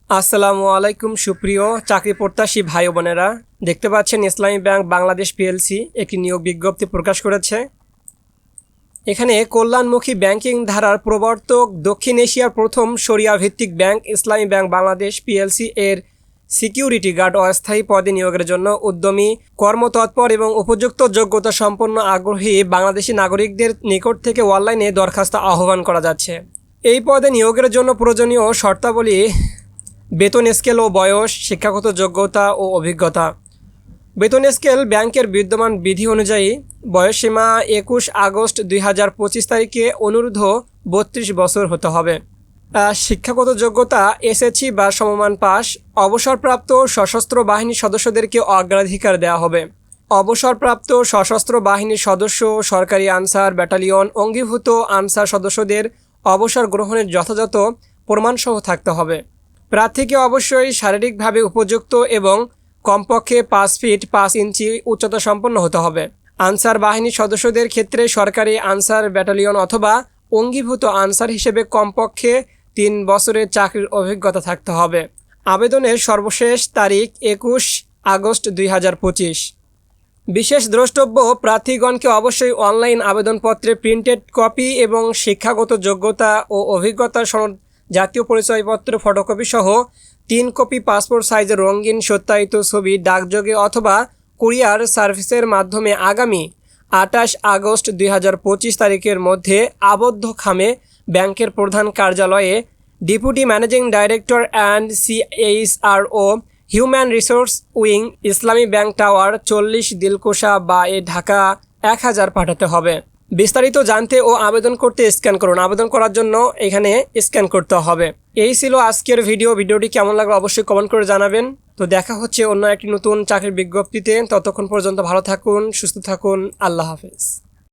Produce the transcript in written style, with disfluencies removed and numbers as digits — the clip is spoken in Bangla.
আসসালামু আলাইকুম সুপ্রিয় চাকরি প্রত্যাশী ভাই বোনেরা, দেখতে পাচ্ছেন ইসলামী ব্যাংক বাংলাদেশ পিএলসি একটি নিয়োগ বিজ্ঞপ্তি প্রকাশ করেছে। এখানে কল্যাণমুখী ব্যাংকিং ধারার প্রবর্তক দক্ষিণ এশিয়ার প্রথম শরিয়া ভিত্তিক ব্যাংক ইসলামী ব্যাংক বাংলাদেশ পিএলসি এর সিকিউরিটি গার্ড অস্থায়ী পদে নিয়োগের জন্য উদ্যমী, কর্মতৎপর এবং উপযুক্ত যোগ্যতা সম্পন্ন আগ্রহী বাংলাদেশি নাগরিকদের নিকট থেকে অনলাইনে দরখাস্ত আহ্বান করা যাচ্ছে। এই পদে নিয়োগের জন্য প্রয়োজনীয় শর্তাবলী: বেতন স্কেল ও বয়স, শিক্ষাগত যোগ্যতা ও অভিজ্ঞতা। বেতন স্কেল ব্যাংকের বিদ্যমান বিধি অনুযায়ী বয়সসীমা 21 আগস্ট 2025 তারিখে অনূর্ধ্ব 32 বছর হতে হবে। শিক্ষাগত যোগ্যতা এসএসসি বা সমমান পাস। অবসরপ্রাপ্ত সশস্ত্র বাহিনীর সদস্যদেরকে অগ্রাধিকার দেওয়া হবে। অবসরপ্রাপ্ত সশস্ত্র বাহিনীর সদস্য, সরকারি আনসার ব্যাটালিয়ন অঙ্গীভূত আনসার সদস্যদের অবসর গ্রহণের যথাযথ প্রমাণসহ থাকতে হবে। প্রার্থীকে অবশ্যই শারীরিকভাবে উপযুক্ত এবং কমপক্ষে 5 ফিট 5 ইঞ্চি উচ্চতা সম্পন্ন হতে হবে। আনসার বাহিনীর সদস্যদের ক্ষেত্রে সরকারি আনসার ব্যাটালিয়ন অথবা অঙ্গীভূত আনসার হিসেবে কমপক্ষে 3 বছরের চাকরির অভিজ্ঞতা থাকতে হবে। আবেদনের সর্বশেষ তারিখ 21 আগস্ট 2025। বিশেষ দ্রষ্টব্য: প্রার্থীগণকে অবশ্যই অনলাইন আবেদনপত্রে প্রিন্টেড কপি এবং শিক্ষাগত যোগ্যতা ও অভিজ্ঞতার সনদ, জাতীয় পরিচয়পত্র ফটোকপি সহ 3 কপি পাসপোর্ট সাইজের রঙিন সত্যায়িত ছবি ডাকযোগে অথবা কুরিয়ার সার্ভিসের মাধ্যমে আগামী 28 আগস্ট 2025 তারিখের মধ্যে আবদ্ধ খামে ব্যাংকের প্রধান কার্যালয়ে deputy managing director and CHRO, human resource wing, Islami bank tower 40 Dilkusha বাই ঢাকা 1000 পাঠাতে হবে। বিস্তারিত জানতে ও আবেদন করতে স্ক্যান করুন। আবেদন করার জন্য এখানে স্ক্যান করতে হবে। এই ছিল আজকের ভিডিওটি কেমন লাগলো অবশ্যই কমেন্ট করে জানাবেন। তো দেখা হচ্ছে অন্য একটি নতুন চাকরির বিজ্ঞপ্তিতে। ততক্ষণ পর্যন্ত ভালো থাকুন, সুস্থ থাকুন। আল্লাহ হাফেজ।